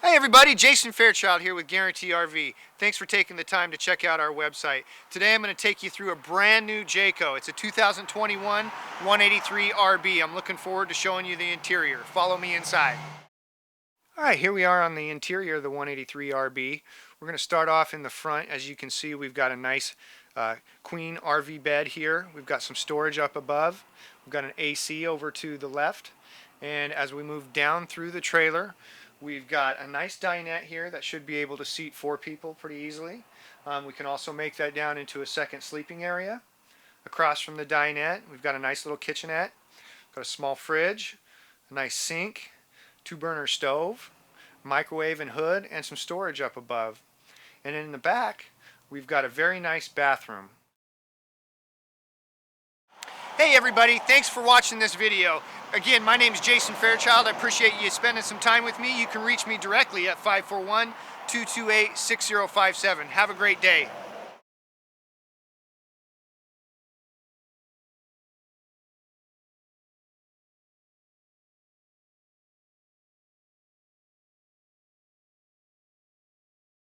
Hey everybody, Jason Fairchild here with Guarantee RV. Thanks for taking the time to check out our website. Today I'm going to take you through a brand new Jayco. It's a 2021 183 RB. I'm looking forward to showing you the interior. Follow me inside. Alright, here we are on the interior of the 183 RB. We're going to start off in the front. As you can see, we've got a nice queen RV bed here. We've got some storage up above. We've got an AC over to the left. And as we move down through the trailer, we've got a nice dinette here that should be able to seat 4 people pretty easily. We can also make that down into a second sleeping area. Across from the dinette, we've got a nice little kitchenette. Got a small fridge, a nice sink, 2-burner stove, microwave and hood, and some storage up above. And in the back, we've got a very nice bathroom. Hey everybody, thanks for watching this video. Again, my name is Jason Fairchild. I appreciate you spending some time with me. You can reach me directly at 541-228-6057. Have a great day.